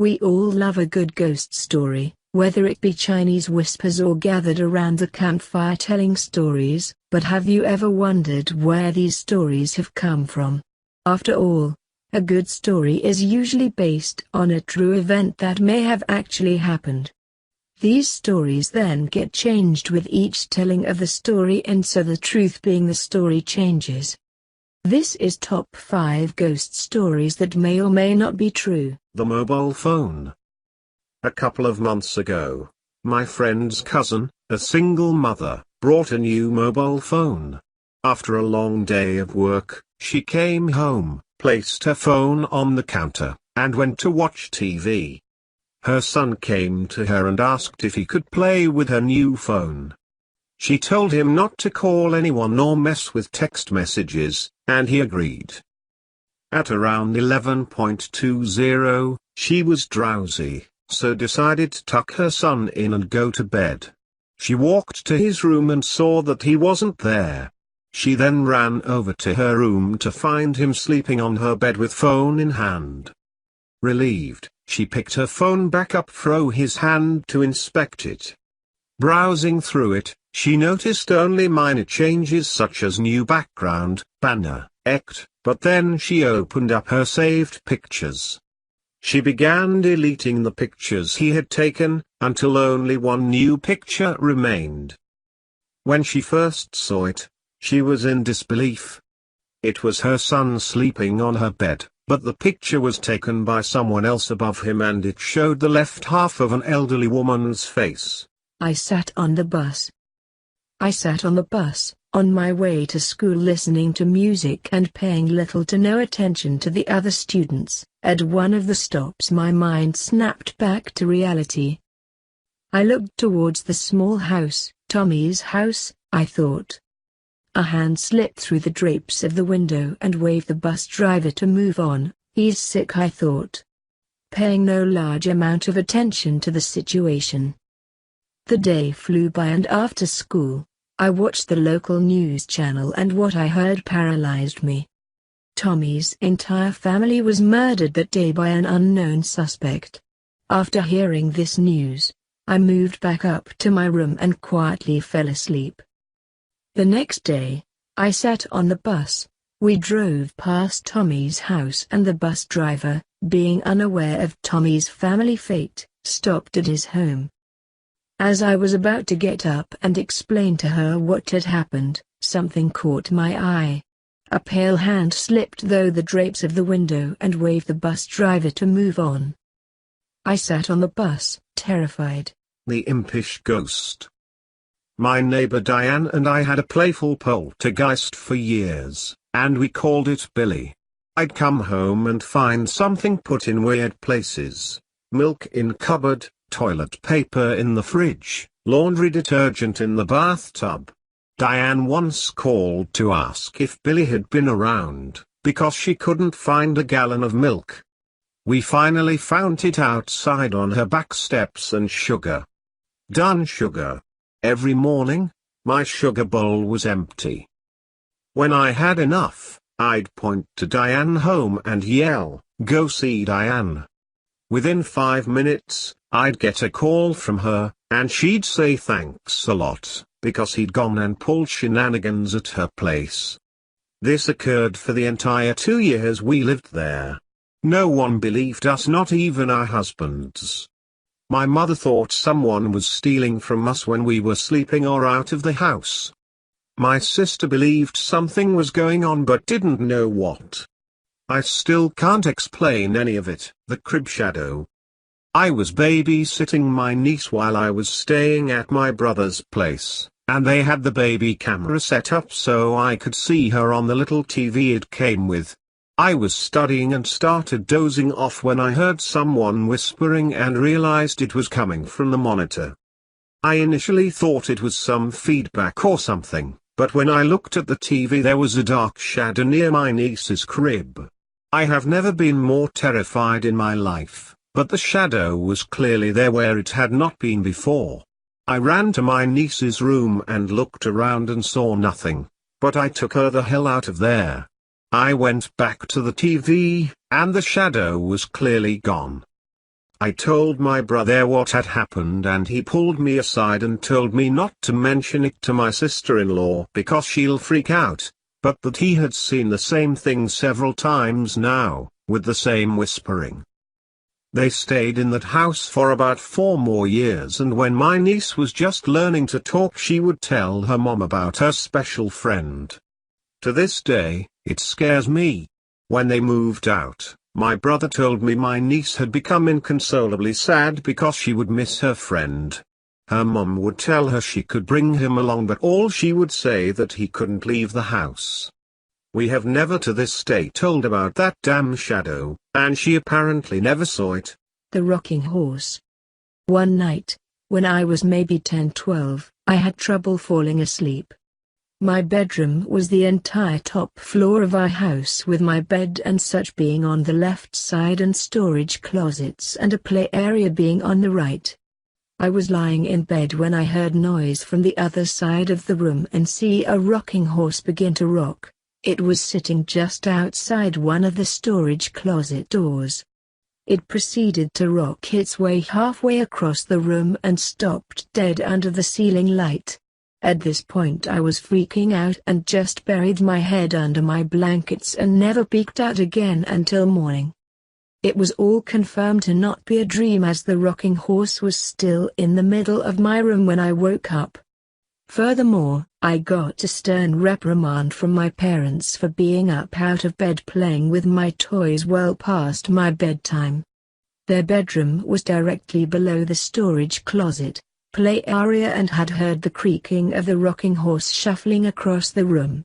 We all love a good ghost story, whether it be Chinese whispers or gathered around the campfire telling stories, but have you ever wondered where these stories have come from? After all, a good story is usually based on a true event that may have actually happened. These stories then get changed with each telling of the story, and so the truth being the story changes. This is top 5 ghost stories that may or may not be true. The mobile phone. A couple of months ago, my friend's cousin, a single mother, brought a new mobile phone. After a long day of work, she came home, placed her phone on the counter, and went to watch TV. Her son came to her and asked if he could play with her new phone. She told him not to call anyone nor mess with text messages, and he agreed. At around 11:20, she was drowsy, so decided to tuck her son in and go to bed. She walked to his room and saw that he wasn't there. She then ran over to her room to find him sleeping on her bed with phone in hand. Relieved, she picked her phone back up from his hand to inspect it. Browsing through it, she noticed only minor changes such as new background, banner, but then she opened up her saved pictures. She began deleting the pictures he had taken, until only one new picture remained. When she first saw it, she was in disbelief. It was her son sleeping on her bed, but the picture was taken by someone else above him and it showed the left half of an elderly woman's face. I sat on the bus. On my way to school, listening to music and paying little to no attention to the other students. At one of the stops my mind snapped back to reality. I looked towards the small house, Tommy's house, I thought. A hand slipped through the drapes of the window and waved the bus driver to move on. He's sick, I thought, paying no large amount of attention to the situation. The day flew by, and after school, I watched the local news channel, and what I heard paralyzed me. Tommy's entire family was murdered that day by an unknown suspect. After hearing this news, I moved back up to my room and quietly fell asleep. The next day, I sat on the bus. We drove past Tommy's house, and the bus driver, being unaware of Tommy's family fate, stopped at his home. As I was about to get up and explain to her what had happened, something caught my eye. A pale hand slipped through the drapes of the window and waved the bus driver to move on. I sat on the bus, terrified. The impish ghost. My neighbor Diane and I had a playful poltergeist for years, and we called it Billy. I'd come home and find something put in weird places. Milk in cupboard, toilet paper in the fridge, laundry detergent in the bathtub. Diane once called to ask if Billy had been around, because she couldn't find a gallon of milk. We finally found it outside on her back steps, and sugar. Done sugar. Every morning, my sugar bowl was empty. When I had enough, I'd point to Diane home and yell, "Go see Diane." Within 5 minutes, I'd get a call from her, and she'd say thanks a lot, because he'd gone and pulled shenanigans at her place. This occurred for the entire 2 years we lived there. No one believed us, not even our husbands. My mother thought someone was stealing from us when we were sleeping or out of the house. My sister believed something was going on but didn't know what. I still can't explain any of it. The crib shadow. I was babysitting my niece while I was staying at my brother's place, and they had the baby camera set up so I could see her on the little TV it came with. I was studying and started dozing off when I heard someone whispering and realized it was coming from the monitor. I initially thought it was some feedback or something, but when I looked at the TV there was a dark shadow near my niece's crib. I have never been more terrified in my life, but the shadow was clearly there where it had not been before. I ran to my niece's room and looked around and saw nothing, but I took her the hell out of there. I went back to the TV, and the shadow was clearly gone. I told my brother what had happened and he pulled me aside and told me not to mention it to my sister-in-law because she'll freak out, but that he had seen the same thing several times now, with the same whispering. They stayed in that house for about 4 more years, and when my niece was just learning to talk she would tell her mom about her special friend. To this day, it scares me. When they moved out, my brother told me my niece had become inconsolably sad because she would miss her friend. Her mom would tell her she could bring him along, but all she would say that he couldn't leave the house. We have never to this day told about that damn shadow, and she apparently never saw it. The rocking horse. One night, when I was maybe 10-12, I had trouble falling asleep. My bedroom was the entire top floor of our house, with my bed and such being on the left side and storage closets and a play area being on the right. I was lying in bed when I heard noise from the other side of the room and see a rocking horse begin to rock. It was sitting just outside one of the storage closet doors. It proceeded to rock its way halfway across the room and stopped dead under the ceiling light. At this point I was freaking out and just buried my head under my blankets and never peeked out again until morning. It was all confirmed to not be a dream, as the rocking horse was still in the middle of my room when I woke up. Furthermore, I got a stern reprimand from my parents for being up out of bed playing with my toys well past my bedtime. Their bedroom was directly below the storage closet, play area, and had heard the creaking of the rocking horse shuffling across the room.